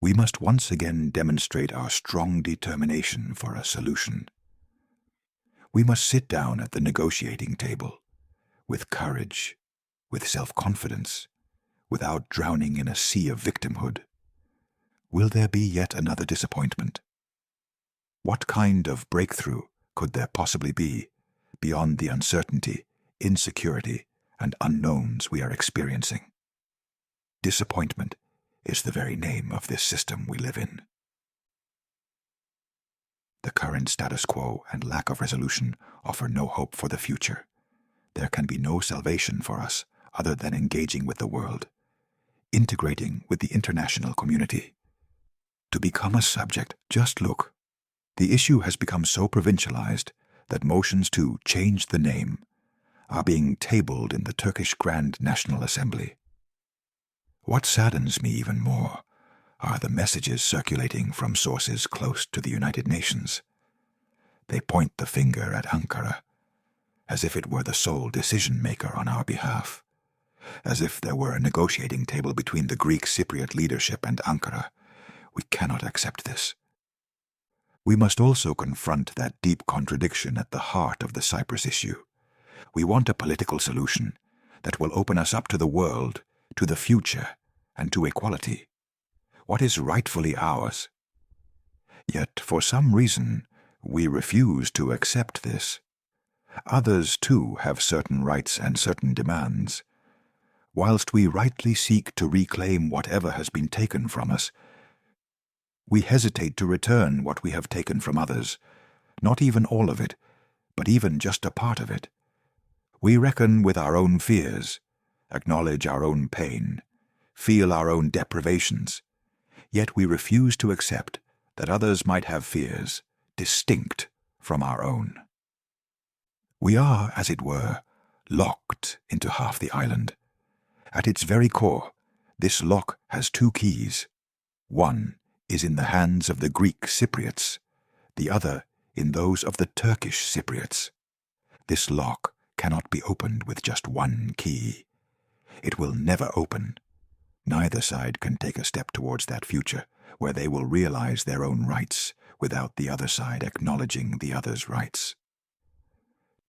We must once again demonstrate our strong determination for a solution. We must sit down at the negotiating table, with courage, with self-confidence, without drowning in a sea of victimhood. Will there be yet another disappointment? What kind of breakthrough could there possibly be beyond the uncertainty, insecurity, and unknowns we are experiencing? Disappointment is the very name of this system we live in. The current status quo and lack of resolution offer no hope for the future. There can be no salvation for us other than engaging with the world, integrating with the international community. To become a subject, just look. The issue has become so provincialized that motions to change the name are being tabled in the Turkish Grand National Assembly. What saddens me even more are the messages circulating from sources close to the United Nations. They point the finger at Ankara, as if it were the sole decision-maker on our behalf, as if there were a negotiating table between the Greek Cypriot leadership and Ankara. We cannot accept this. We must also confront that deep contradiction at the heart of the Cyprus issue. We want a political solution that will open us up to the world, to the future, and to equality. What is rightfully ours? Yet, for some reason, we refuse to accept this. Others, too, have certain rights and certain demands. Whilst we rightly seek to reclaim whatever has been taken from us, we hesitate to return what we have taken from others, not even all of it, but even just a part of it. We reckon with our own fears, acknowledge our own pain, feel our own deprivations, yet we refuse to accept that others might have fears distinct from our own. We are, as it were, locked into half the island. At its very core, this lock has two keys. One is in the hands of the Greek Cypriots, the other in those of the Turkish Cypriots. This lock cannot be opened with just one key. It will never open. Neither side can take a step towards that future where they will realize their own rights without the other side acknowledging the other's rights.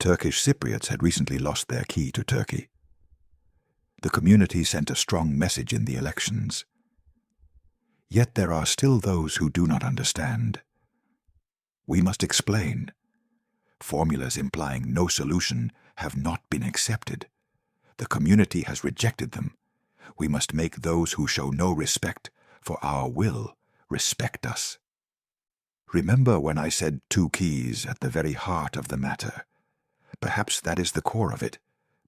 Turkish Cypriots had recently lost their key to Turkey. The community sent a strong message in the elections. Yet there are still those who do not understand. We must explain. Formulas implying no solution have not been accepted. The community has rejected them. We must make those who show no respect for our will respect us. Remember when I said two keys at the very heart of the matter? Perhaps that is the core of it,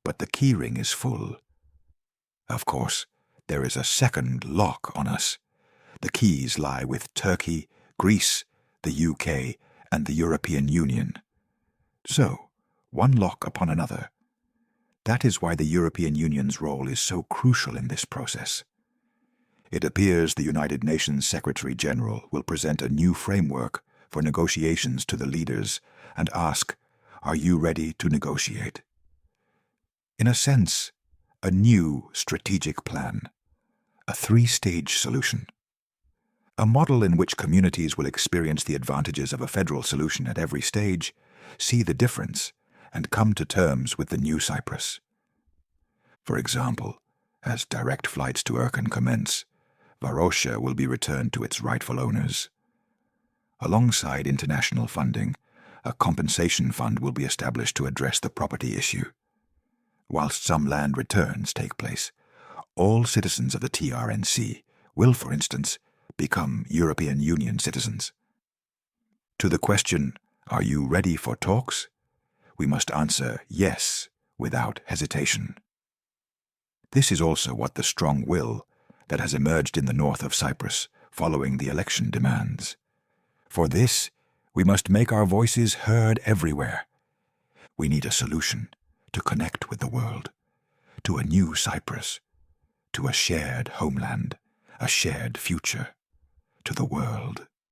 but the keyring is full. Of course, there is a second lock on us. The keys lie with Turkey, Greece, the UK, and the European Union. So, one lock upon another. That is why the European Union's role is so crucial in this process. It appears the United Nations Secretary-General will present a new framework for negotiations to the leaders and ask, "Are you ready to negotiate?" In a sense, a new strategic plan, a three-stage solution. A model in which communities will experience the advantages of a federal solution at every stage, see the difference, and come to terms with the new Cyprus. For example, as direct flights to Erkan commence, Varosha will be returned to its rightful owners. Alongside international funding, a compensation fund will be established to address the property issue. Whilst some land returns take place, all citizens of the TRNC will, for instance, become European Union citizens. To the question, "Are you ready for talks?" we must answer yes without hesitation. This is also what the strong will that has emerged in the north of Cyprus following the election demands. For this, we must make our voices heard everywhere. We need a solution to connect with the world, to a new Cyprus, to a shared homeland, a shared future, to the world.